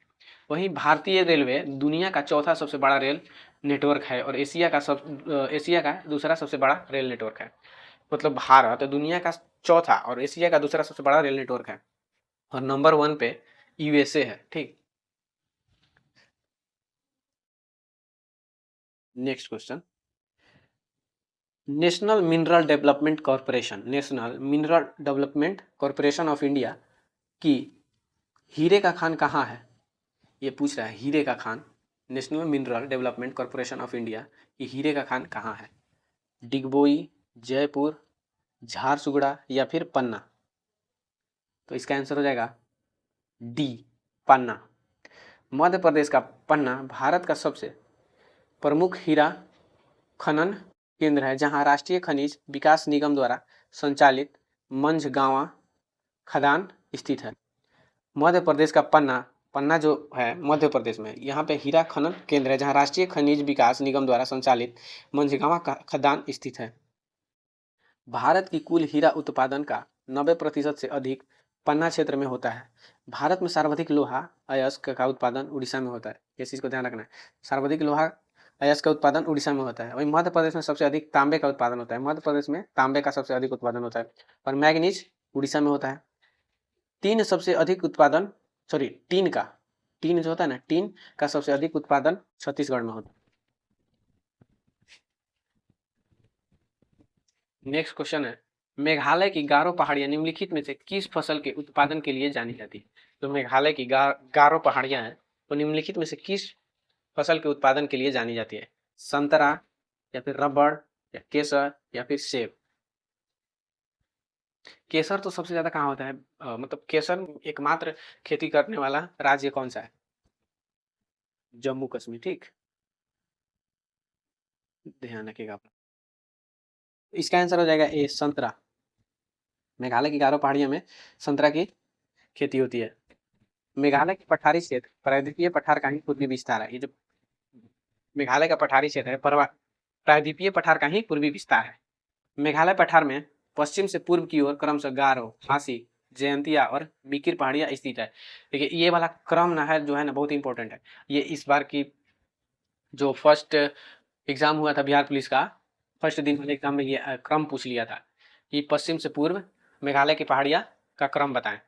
वहीं भारतीय रेलवे दुनिया का चौथा सबसे बड़ा रेल नेटवर्क है और एशिया का दूसरा सबसे बड़ा रेल नेटवर्क है। मतलब भारत दुनिया का चौथा और एशिया का दूसरा सबसे बड़ा रेल नेटवर्क है और नंबर 1 पे यूएसए है। ठीक। Next question, national mineral development corporation of India की हीरे का खान कहाँ है? ये पूछ रहा है हीरे का Khan. National mineral development corporation of India की हीरे का खान कहाँ है? डिगबोई, जयपुर, झारसुगुड़ा या फिर पन्ना। तो इसका आंसर हो जाएगा डी, पन्ना। मध्य प्रदेश का पन्ना भारत का सबसे प्रमुख हीरा खनन केंद्र है, जहां राष्ट्रीय खनिज विकास निगम द्वारा संचालित मंझगांवा खदान स्थित है। मध्य प्रदेश का पन्ना जो है मध्य प्रदेश में, यहाँ पे हीरा खनन केंद्र है, जहां राष्ट्रीय खनिज विकास निगम द्वारा संचालित मंझगांवा खदान स्थित है। भारत की कुल हीरा उत्पादन का 90% से अधिक पन्ना क्षेत्र में होता है। भारत में सर्वाधिक लोहा अयस्क का उत्पादन उड़ीसा में होता है। इस चीज को ध्यान रखना है। सर्वाधिक लोहा अयस्क का उत्पादन उड़ीसा में होता है। वहीं मध्य प्रदेश में सबसे अधिक तांबे का उत्पादन होता है। मध्य प्रदेश में तांबे का सबसे अधिक उत्पादन होता है और मैग्नीज उड़ीसा में होता है। टीन सबसे अधिक उत्पादन टीन जो होता है ना, टीन का सबसे अधिक उत्पादन छत्तीसगढ़ में होता है। नेक्स्ट क्वेश्चन है, मेघालय की गारो पहाड़ियां निम्नलिखित में से किस फसल के उत्पादन के लिए जानी जाती है? तो मेघालय की गारो पहाड़ियां हैं तो निम्नलिखित में से किस फसल के उत्पादन के लिए जानी जाती है? संतरा या फिर रबड़ या केसर या फिर सेब। केसर तो सबसे ज्यादा कहाँ होता है? मतलब केसर एकमात्र खेती करने वाला राज्य कौन सा है? जम्मू कश्मीर। ठीक, ध्यान रखिएगा आप। इसका आंसर हो जाएगा ए, संतरा। मेघालय की गारो पहाड़ियों में संतरा की खेती होती है। मेघालय के पठारी क्षेत्र प्रायद्वीपीय पठार का ही पूर्वी विस्तार है। ये जो मेघालय का पठारी क्षेत्र है प्रायद्वीपीय पठार का ही पूर्वी विस्तार है। मेघालय पठार में पश्चिम से पूर्व की ओर क्रमशः गारो, खासी, जयंतिया और मिकिर पहाड़ियां स्थित है। देखिए ये वाला क्रम ना है जो है ना बहुत इंपॉर्टेंट है। ये इस बार की जो फर्स्ट एग्जाम हुआ था बिहार पुलिस का, फर्स्ट दिन वाले एग्जाम में ये क्रम पूछ लिया था कि पश्चिम से पूर्व मेघालय की पहाड़ियां का क्रम बताएं।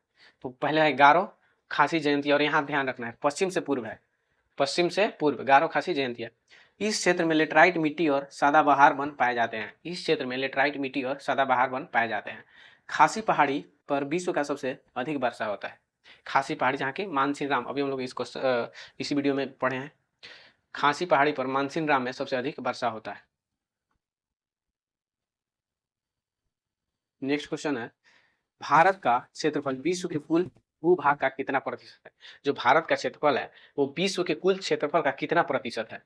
तो पहले है गारो, खासी, जयंतिया और यहाँ ध्यान रखना है पश्चिम से पूर्व है। पश्चिम से पूर्व गारो, खासी, जयंतिया। इस क्षेत्र में लेटराइट मिट्टी और सदाबहार वन पाए जाते हैं। इस क्षेत्र में लेटराइट मिट्टी और सदाबहार वन पाए जाते हैं। खासी पहाड़ी पर विश्व का सबसे अधिक वर्षा होता है। खासी पहाड़ी जहाँ की मानसिंह राम, अभी हम लोग इसको इसी वीडियो में पढ़े हैं। खासी पहाड़ी पर मानसिंह राम में सबसे अधिक वर्षा होता है। नेक्स्ट क्वेश्चन है, भारत का क्षेत्रफल विश्व के कुल भूभाग का कितना प्रतिशत है? जो भारत का क्षेत्रफल है वो विश्व के कुल क्षेत्रफल का कितना प्रतिशत है?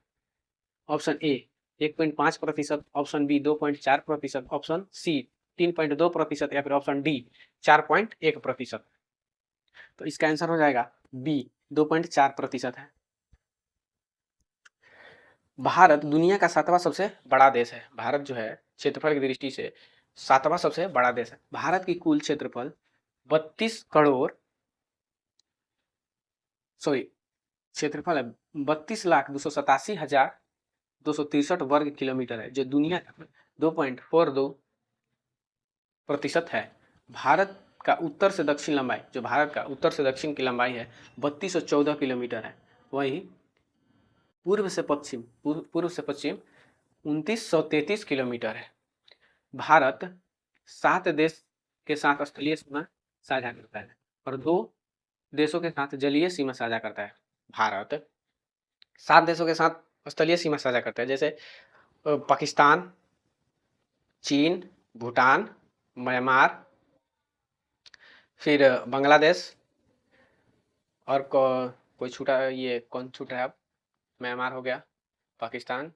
Option A 1.5%, option B 2.4%, option C 3.2% या फिर ऑप्शन डी 4.1%। तो इसका आंसर हो जाएगा बी, 2.4% है। भारत दुनिया का 7वां सबसे बड़ा देश है। भारत जो है क्षेत्रफल की दृष्टि से 7वां सबसे बड़ा देश है। भारत की कुल क्षेत्रफल 32 करोड़ सॉरी क्षेत्रफल है 32,287,263 वर्ग किलोमीटर है, जो दुनिया का 2.42% है। भारत का उत्तर से दक्षिण लंबाई, जो भारत का उत्तर से दक्षिण की लंबाई है 3214 किलोमीटर है। वहीं पूर्व से पश्चिम 2933 किलोमीटर है। भारत 7 देश के साथ स्थलीय सीमा साझा करता है और 2 देशों के साथ जलीय सीमा साझा करता है। भारत 7 देशों के साथ स्थलीय सीमा साझा करता है, जैसे पाकिस्तान, चीन, भूटान, म्यांमार, फिर बांग्लादेश और कोई छूटा, ये कौन छूटा है अब? म्यांमार हो गया, पाकिस्तान,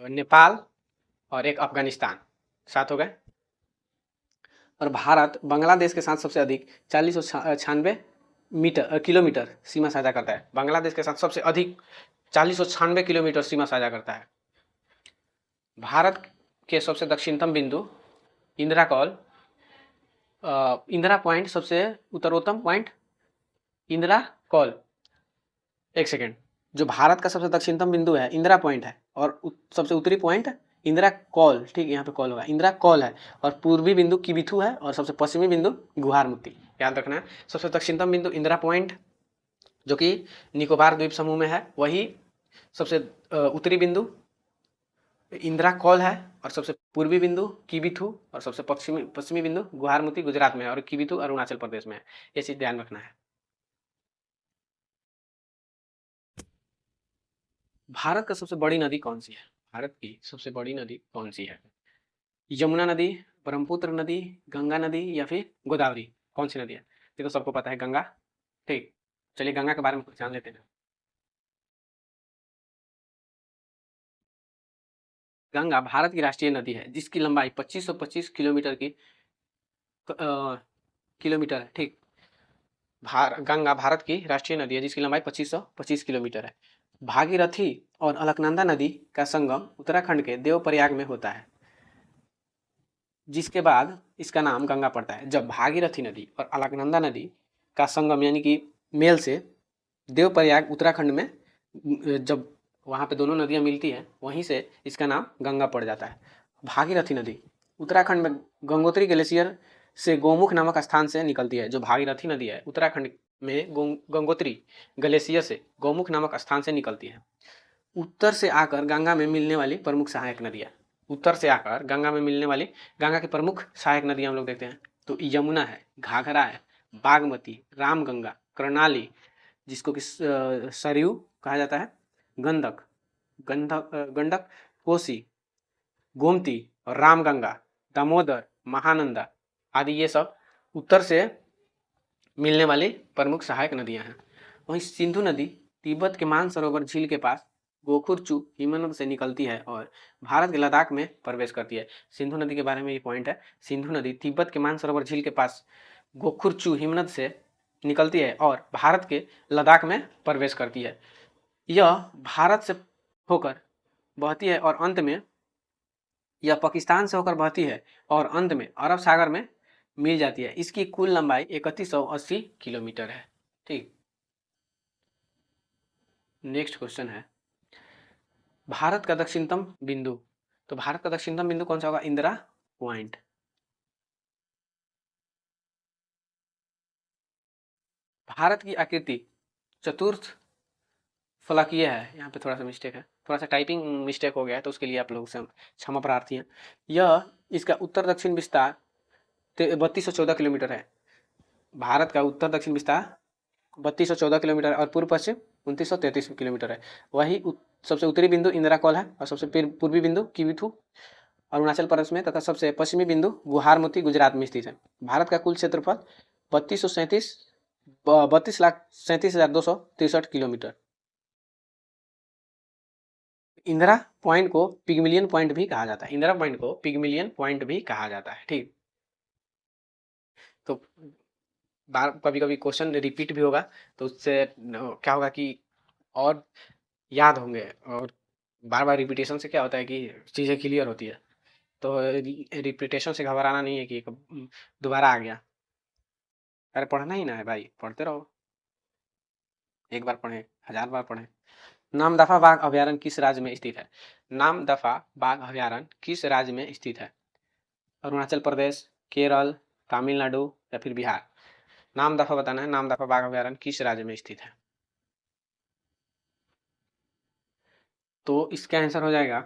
नेपाल और एक अफगानिस्तान, 7 हो गए। और भारत बांग्लादेश के साथ सबसे अधिक 4096 किलोमीटर सीमा साझा करता है। बांग्लादेश के साथ सबसे अधिक 4096 किलोमीटर सीमा साझा करता है। भारत के सबसे दक्षिणतम बिंदु इंदिरा कॉल, इंदिरा पॉइंट, सबसे उत्तरोत्तम पॉइंट इंदिरा कॉल, एक सेकेंड, जो भारत का सबसे दक्षिणतम बिंदु है इंदिरा पॉइंट है, और सबसे उत्तरी पॉइंट इंदिरा कॉल, ठीक है, यहाँ पे कॉल होगा, इंदिरा कॉल है, और पूर्वी बिंदु किबिथु है, और सबसे पश्चिमी बिंदु गुहारमुती, याद रखना है। सबसे दक्षिणतम बिंदु इंदिरा पॉइंट, जो कि निकोबार द्वीप समूह में है, वही सबसे उत्तरी बिंदु इंदिरा कॉल है, और सबसे पूर्वी बिंदु किबिथु, और सबसे पश्चिमी बिंदु गुहारमुती गुजरात में है, और किबिथु अरुणाचल प्रदेश में है। ये चीज ध्यान रखना है। भारत का सबसे बड़ी नदी कौन सी है? भारत की सबसे बड़ी नदी कौन सी है? यमुना नदी, ब्रह्मपुत्र नदी, गंगा नदी या फिर गोदावरी? कौन सी नदी है? ये तो सबको पता है, गंगा। ठीक, चलिए गंगा के बारे में कुछ जान लेते हैं। गंगा भारत की राष्ट्रीय नदी है, जिसकी लंबाई 2525 किलोमीटर की किलोमीटर है। ठीक, गंगा भारत की राष्ट्रीय नदी है, जिसकी लंबाई 2525 किलोमीटर है। भागीरथी और अलकनंदा नदी का संगम उत्तराखंड के देवप्रयाग में होता है, जिसके बाद इसका नाम गंगा पड़ता है। जब भागीरथी नदी और अलकनंदा नदी का संगम यानी कि मेल से देवप्रयाग उत्तराखंड में, जब वहाँ पे दोनों नदियाँ मिलती हैं, वहीं से इसका नाम गंगा पड़ जाता है। भागीरथी नदी उत्तराखंड में गंगोत्री ग्लेशियर से गौमुख नामक स्थान से निकलती है। जो भागीरथी नदी है उत्तराखंड में गंगोत्री ग्लेशियर से गौमुख नामक स्थान से निकलती है। उत्तर से आकर गंगा में मिलने वाली प्रमुख सहायक नदियाँ, उत्तर से आकर गंगा में मिलने वाली गंगा की प्रमुख सहायक नदियाँ हम लोग देखते हैं, तो यमुना है, घाघरा है, बागमती, रामगंगा, कर्णाली, जिसको कि सरयू कहा जाता है, गंडक, गंडक, कोसी, गोमती और रामगंगा, दामोदर, महानंदा आदि, ये सब उत्तर से मिलने वाली प्रमुख सहायक नदियां हैं। वहीं सिंधु नदी तिब्बत के मानसरोवर झील के पास गोखुरचू हिमनद से निकलती है और भारत के लद्दाख में प्रवेश करती है। सिंधु नदी के बारे में ये पॉइंट है। सिंधु नदी तिब्बत के मानसरोवर झील के पास गोखुरचू हिमनद से निकलती है और भारत के लद्दाख में प्रवेश करती है। यह भारत से होकर बहती है और अंत में यह पाकिस्तान से होकर बहती है और अंत में अरब सागर में मिल जाती है। इसकी कुल लंबाई 3180 किलोमीटर है। ठीक, नेक्स्ट क्वेश्चन है, भारत का दक्षिणतम बिंदु। तो भारत का दक्षिणतम बिंदु कौन सा होगा? इंदिरा पॉइंट। भारत की आकृति चतुर्थ फलकीय है। यहाँ पे थोड़ा सा मिस्टेक है, थोड़ा सा टाइपिंग मिस्टेक हो गया है, तो उसके लिए आप लोग से क्षमा प्रार्थी हैं। यह इसका उत्तर दक्षिण विस्तार 3214 किलोमीटर है। भारत का उत्तर दक्षिण विस्तार 3214 किलोमीटर और पूर्व पश्चिम 2933 किलोमीटर है। वही सबसे उत्तरी बिंदु इंदिरा कॉल है और सबसे पूर्वी बिंदु किबिथु अरुणाचल प्रदेश में तथा सबसे पश्चिमी बिंदु गुहारमुती गुजरात में स्थित है। भारत का कुल क्षेत्रफल 32,37,263 किलोमीटर। इंदिरा पॉइंट को पिगमिलियन पॉइंट भी कहा जाता है। इंदिरा पॉइंट को पिगमिलियन पॉइंट भी कहा जाता है। ठीक, तो कभी कभी क्वेश्चन रिपीट भी होगा, तो उससे क्या होगा कि और याद होंगे, और बार बार रिपीटेशन से क्या होता है कि चीज़ें क्लियर होती है। तो रिपीटेशन से घबराना नहीं है कि दोबारा आ गया। अरे पढ़ना ही ना है भाई, पढ़ते रहो, एक बार पढ़े 1000 बार पढ़े। नामदफा बाघ अभयारण्य किस राज्य में स्थित है? नामदफा बाघ अभयारण्य किस राज्य में स्थित है? अरुणाचल प्रदेश, केरल, तमिलनाडु या फिर बिहार? नामदफा बताना है, नामदफा बाघ अभयारण्य किस राज्य में स्थित है? तो इसका आंसर हो जाएगा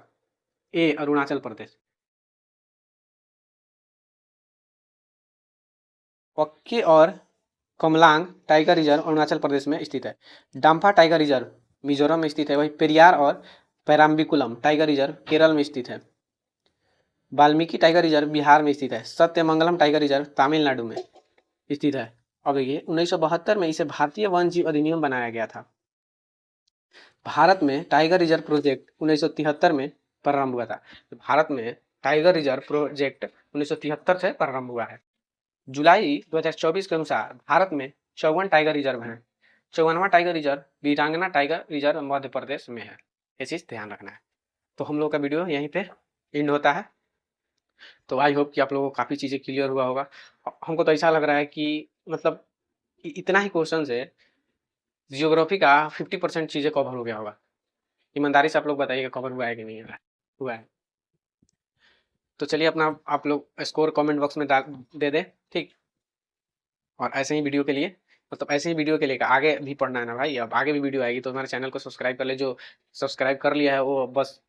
ए, अरुणाचल प्रदेश। पक्के और कमलांग टाइगर रिजर्व अरुणाचल प्रदेश में स्थित है। डाम्फा टाइगर रिजर्व मिजोरम में स्थित है। वही पेरियार और पैराम्बिकुलम टाइगर रिजर्व केरल में स्थित है। वाल्मीकि टाइगर रिजर्व बिहार में स्थित है। सत्यमंगलम टाइगर रिजर्व तमिलनाडु में स्थित है। अब देखिए 1972 में इसे भारतीय वन जीव अधिनियम बनाया गया था। भारत में टाइगर रिजर्व प्रोजेक्ट 1973 में प्रारंभ हुआ था। भारत में टाइगर रिजर्व प्रोजेक्ट 1973 से प्रारंभ हुआ है। जुलाई 2024 के अनुसार भारत में 54 टाइगर रिजर्व हैं। 54वां टाइगर रिजर्व वीरांगना टाइगर रिजर्व मध्य प्रदेश में है। ये चीज़ ध्यान रखना है। तो हम लोग का वीडियो यहीं पे एंड होता है। तो आई होप कि आप लोगों को काफ़ी चीज़ें क्लियर हुआ होगा। हमको तो ऐसा लग रहा है कि मतलब इतना ही क्वेश्चन से जियोग्राफी का 50% चीज़ें कवर हो गया होगा। ईमानदारी से आप लोग बताइएगा कवर हुआ है कि नहीं हुआ है। तो चलिए अपना आप लोग स्कोर कमेंट बॉक्स में दे दें, ठीक। और ऐसे ही वीडियो के लिए मतलब ऐसे ही वीडियो के लिए आगे भी पढ़ना है ना भाई, अब आगे भी वीडियो आएगी तो हमारे चैनल को सब्सक्राइब कर ले। जो सब्सक्राइब कर लिया है वो बस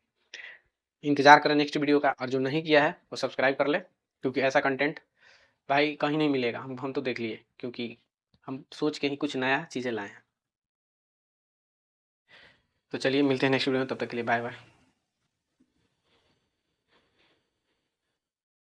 इंतजार करें नेक्स्ट वीडियो का, और जो नहीं किया है वो सब्सक्राइब कर ले, क्योंकि ऐसा कंटेंट भाई कहीं नहीं मिलेगा। हम तो देख लिए, क्योंकि हम सोच के ही कुछ नया चीज़ें लाए हैं। तो चलिए मिलते हैं नेक्स्ट वीडियो में, तब तक के लिए बाय बाय।